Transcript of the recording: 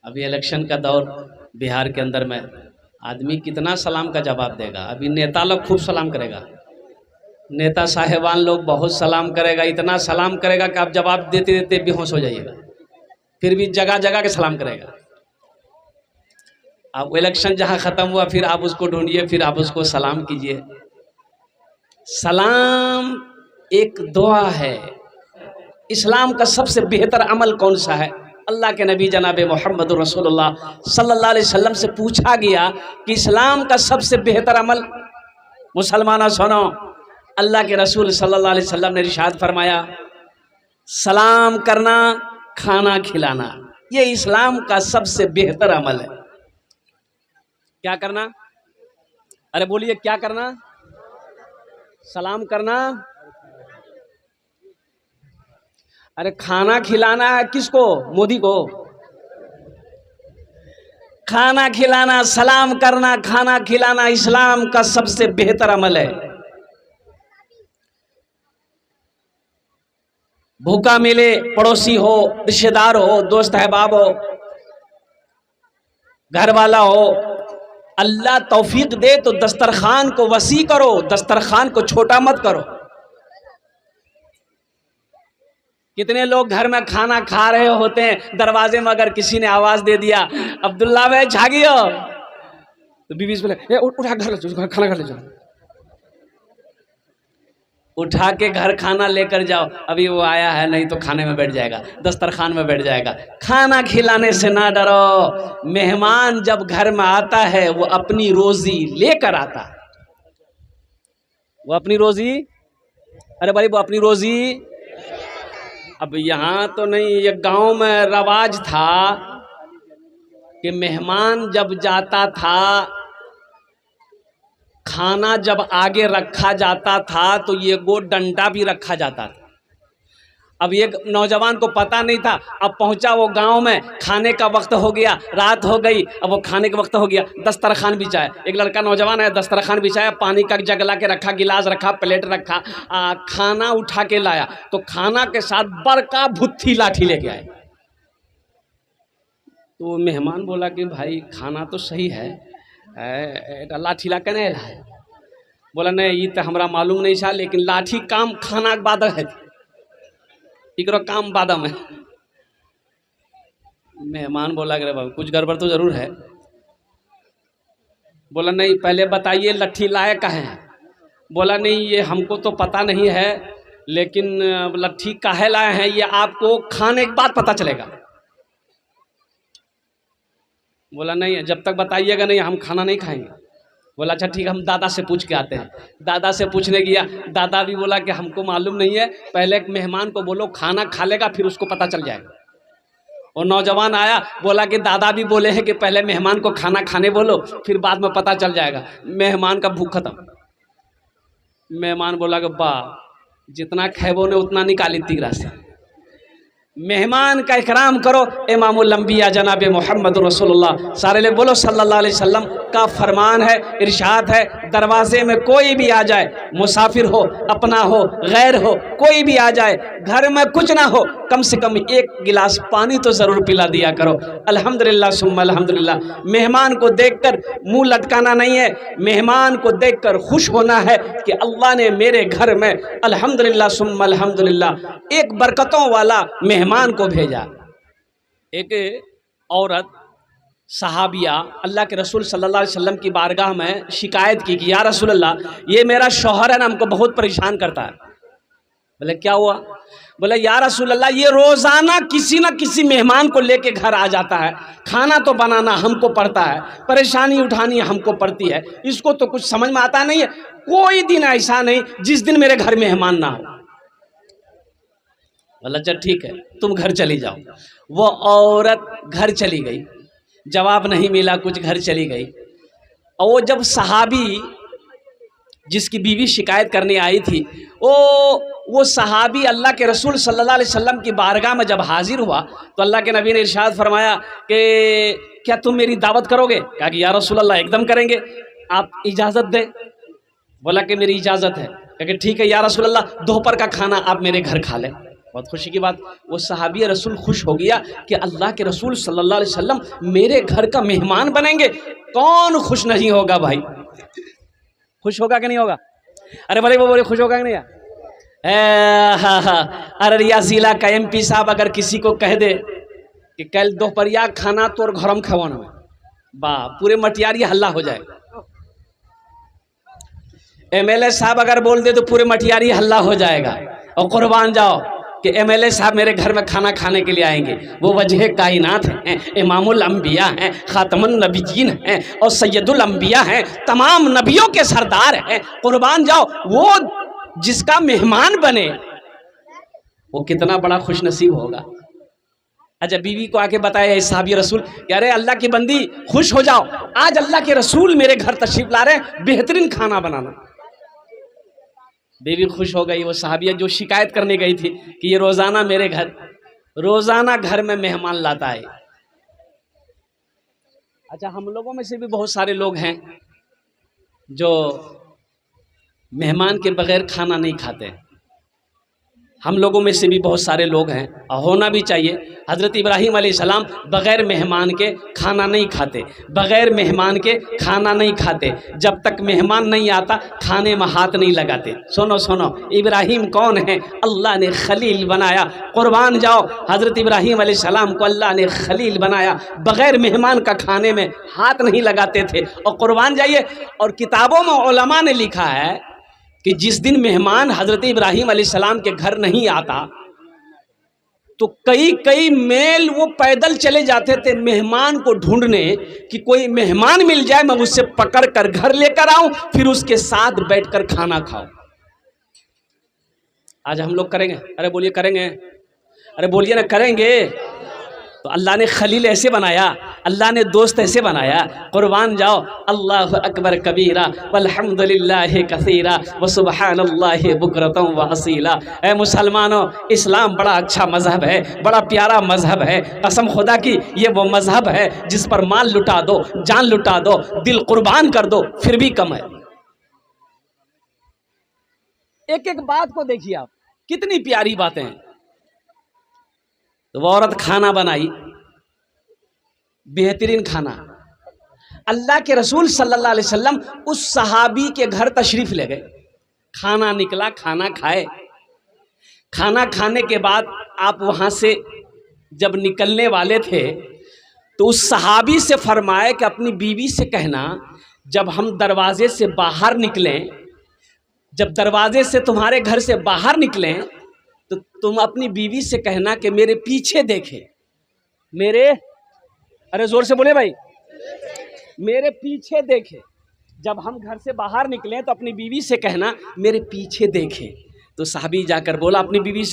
अभी इलेक्शन का दौर बिहार के अंदर में, आदमी कितना सलाम का जवाब देगा। अभी नेता लोग खूब सलाम करेगा, नेता साहेबान लोग बहुत सलाम करेगा, इतना सलाम करेगा कि आप जवाब देते देते बेहोश हो जाइएगा, फिर भी जगह जगह के सलाम करेगा। अब इलेक्शन जहाँ ख़त्म हुआ फिर आप उसको ढूंढिए, फिर आप उसको सलाम कीजिए। सलाम एक दुआ है। इस्लाम का सबसे बेहतर अमल कौन सा है? अल्लाह के नबी जनाब मोहम्मद रसूलुल्लाह सल्लल्लाहु अलैहि वसल्लम से पूछा गया कि इस्लाम का सबसे बेहतर अमल, मुसलमानों सुनो, अल्लाह के रसूल सल्लल्लाहु अलैहि वसल्लम ने इरशाद फरमाया, सलाम करना, खाना खिलाना, ये इस्लाम का सबसे बेहतर अमल है। क्या करना? अरे बोलिए, क्या करना? सलाम करना। अरे खाना खिलाना है किसको? मोदी को। खाना खिलाना, सलाम करना, खाना खिलाना इस्लाम का सबसे बेहतर अमल है। भूखा मिले, पड़ोसी हो, रिश्तेदार हो, दोस्त अहबाब हो, घर वाला हो, अल्लाह तौफीक दे तो दस्तरखान को वसी करो, दस्तरखान को छोटा मत करो। कितने लोग घर में खाना खा रहे होते हैं, दरवाजे में अगर किसी ने आवाज दे दिया, अब्दुल्ला भाई झागियो, तो बीवी से बोले उठा घर ले जाओ, खाना घर ले जाओ, उठा के घर खाना लेकर जाओ। अभी वो आया है, नहीं तो खाने में बैठ जाएगा, दस्तरखान में बैठ जाएगा। खाना खिलाने से ना डरो। मेहमान जब घर में आता है वो अपनी रोजी लेकर आता है। वो अपनी रोजी, अरे भाई वो अपनी रोजी। अब यहाँ तो नहीं, ये गांव में रवाज था कि मेहमान जब जाता था, खाना जब आगे रखा जाता था तो ये गो डंडा भी रखा जाता था। अब ये नौजवान को पता नहीं था, अब पहुंचा वो गांव में, खाने का वक्त हो गया, रात हो गई, अब वो खाने का वक्त हो गया, दस्तरखान बिछाया। एक लड़का नौजवान है, दस्तरखान बिछाया, पानी का जग ला के रखा, गिलास रखा, प्लेट रखा, खाना उठा के लाया, तो खाना के साथ बड़का भुत्थी लाठी लेके आए। तो मेहमान बोला कि भाई खाना तो सही है, लाठी ला के नहीं लाए। बोला नहीं, ये तो हमारा मालूम नहीं था, लेकिन लाठी काम खाना के बाद है, इकरो काम बाद में। मेहमान बोला कि बाबू कुछ गड़बड़ तो जरूर है। बोला नहीं, पहले बताइए लट्ठी लाए काहे हैं? बोला नहीं, ये हमको तो पता नहीं है, लेकिन लट्ठी काहे लाए हैं ये आपको खाने के बाद पता चलेगा। बोला नहीं, जब तक बताइएगा नहीं हम खाना नहीं खाएंगे। बोला अच्छा ठीक है, हम दादा से पूछ के आते हैं। दादा से पूछने गया, दादा भी बोला कि हमको मालूम नहीं है, पहले मेहमान को बोलो खाना खा लेगा फिर उसको पता चल जाएगा। और नौजवान आया, बोला कि दादा भी बोले हैं कि पहले मेहमान को खाना खाने बोलो, फिर बाद में पता चल जाएगा। मेहमान का भूख खत्म। मेहमान बोला कि वाह, जितना खेबो ने उतना निकाली तीरा से। मेहमान का इकराम करो। इमामुल अंबिया जनाब मोहम्मद रसूलुल्लाह सारे लोग बोलो सल्लल्लाहु अलैहि वसल्लम का फरमान है, इरशाद है, दरवाजे में कोई भी आ जाए, मुसाफिर हो, अपना हो, गैर हो, कोई भी आ जाए, घर में कुछ ना हो, कम से कम एक गिलास पानी तो ज़रूर पिला दिया करो। अल्हम्दुलिल्लाह सुम्मा अल्हम्दुलिल्लाह। मेहमान को देखकर मुंह लटकाना नहीं है, मेहमान को देखकर खुश होना है कि अल्लाह ने मेरे घर में अल्हम्दुलिल्लाह सुम्मा अल्हम्दुलिल्लाह एक बरकतों वाला मेहमान को भेजा। एक औरत सहाबिया अल्लाह के रसूल सल्लल्लाहु अलैहि वसल्लम की बारगाह में शिकायत की कि या रसूल अल्लाह, ये मेरा शौहर है ना, हमको बहुत परेशान करता है। बोले क्या हुआ? बोले या रसूल अल्लाह, ये रोज़ाना किसी न किसी मेहमान को लेके घर आ जाता है, खाना तो बनाना हमको पड़ता है, परेशानी उठानी हमको पड़ती है, इसको तो कुछ समझ में आता नहीं है। कोई दिन ऐसा नहीं जिस दिन मेरे घर मेहमान ना हो। बोला चल ठीक है, तुम घर चली जाओ। वो औरत घर चली गई, जवाब नहीं मिला, कुछ घर चली गई। और वो जब सहाबी जिसकी बीवी शिकायत करने आई थी, वो सहाबी अल्लाह के रसूल सल्लल्लाहु अलैहि वसल्लम की बारगाह में जब हाजिर हुआ तो अल्लाह के नबी ने इरशाद फरमाया कि क्या तुम मेरी दावत करोगे? कहा कि या रसूल अल्लाह एकदम करेंगे, आप इजाज़त दे। बोला कि मेरी इजाज़त है। कहा कि ठीक है या रसूल अल्लाह, दोपहर का खाना आप मेरे घर खा लें। बहुत खुशी की बात, वो सहाबी रसूल खुश हो गया कि अल्लाह के रसूल सल्लल्लाहु अलैहि वसल्लम मेरे घर का मेहमान बनेंगे। कौन खुश नहीं होगा भाई? खुश होगा कि नहीं होगा? अरे बोले वो बोले खुश होगा कि नहीं? अररिया जिला का MP साहब अगर किसी को कह दे कि कल दोपहरिया खाना तोर घरम खवाना में, वाह, पूरे मटियारी हल्ला हो जाए। MLA साहब अगर बोल दे तो पूरे मटियारी हल्ला हो जाएगा। और कुर्बान जाओ कि MLA साहब मेरे घर में खाना खाने के लिए आएंगे। वो वजह कायनात हैं, इमामुल अंबिया हैं, खातमुन नबीयीन हैं और सैयदुल अंबिया हैं, तमाम नबियों के सरदार हैं। कुर्बान जाओ, वो जिसका मेहमान बने वो कितना बड़ा खुश नसीब होगा। अच्छा, बीवी को आके बताया साहबी रसूल कि अरे अल्लाह की बंदी खुश हो जाओ, आज अल्लाह के रसूल मेरे घर तशरीफ ला रहे हैं, बेहतरीन खाना बनाना। बीवी खुश हो गई। वो साहबिया जो शिकायत करने गई थी कि ये रोजाना मेरे घर, रोजाना घर में मेहमान लाता है। अच्छा, हम लोगों में से भी बहुत सारे लोग हैं जो मेहमान के बगैर खाना नहीं खाते। हम लोगों में से भी बहुत सारे लोग हैं, होना भी चाहिए। हज़रत इब्राहीम अलैहिस्सलाम बग़ैर मेहमान के खाना नहीं खाते, बग़ैर मेहमान के खाना नहीं खाते। जब तक मेहमान नहीं आता खाने में हाथ नहीं लगाते। सुनो सुनो, इब्राहीम कौन है? अल्लाह ने खलील बनाया। कुर्बान जाओ, हज़रत इब्राहीम अलैहिस्सलाम को अल्लाह ने खलील बनाया, बग़ैर मेहमान का खाने में हाथ नहीं लगाते थे। और कुर्बान जाइए, और किताबों में उलमा ने लिखा है कि जिस दिन मेहमान हज़रत इब्राहीम अलैहिस्सलाम के घर नहीं आता तो कई कई मील वो पैदल चले जाते थे मेहमान को ढूंढने कि कोई मेहमान मिल जाए, मैं उससे पकड़ कर घर लेकर आऊं, फिर उसके साथ बैठकर खाना खाओ। आज हम लोग करेंगे? अरे बोलिए करेंगे, अरे बोलिए ना करेंगे। तो अल्लाह ने खलील ऐसे बनाया, अल्लाह ने दोस्त ऐसे बनाया। कुर्बान जाओ, अल्लाह अकबर कबीरा वल्हम्दुलिल्लाहि कसीरा व सुबहानल्लाहि बुकरतम व असीला। ए मुसलमानों, इस्लाम बड़ा अच्छा मज़हब है, बड़ा प्यारा मज़हब है। कसम खुदा की ये वो मज़हब है जिस पर माल लुटा दो, जान लुटा दो, दिल कुर्बान कर दो, फिर भी कम है। एक एक बात को देखिए आप, कितनी प्यारी बातें हैं। तो वो औरत खाना बनाई, बेहतरीन खाना। अल्लाह के रसूल सल्लल्लाहु अलैहि वसल्लम उस सहाबी के घर तशरीफ ले गए, खाना निकला, खाना खाए। खाना खाने के बाद आप वहां से जब निकलने वाले थे तो उस सहाबी से फरमाया कि अपनी बीवी से कहना जब हम दरवाजे से बाहर निकलें, जब दरवाजे से तुम्हारे घर से बाहर निकलें तो तुम अपनी बीवी से कहना कि मेरे पीछे देखे, मेरे, अरे जोर से बोले भाई, मेरे पीछे देखे। जब हम घर से बाहर निकलें तो अपनी बीवी से कहना मेरे पीछे देखे। तो साहबी जाकर बोला अपनी बीवी से,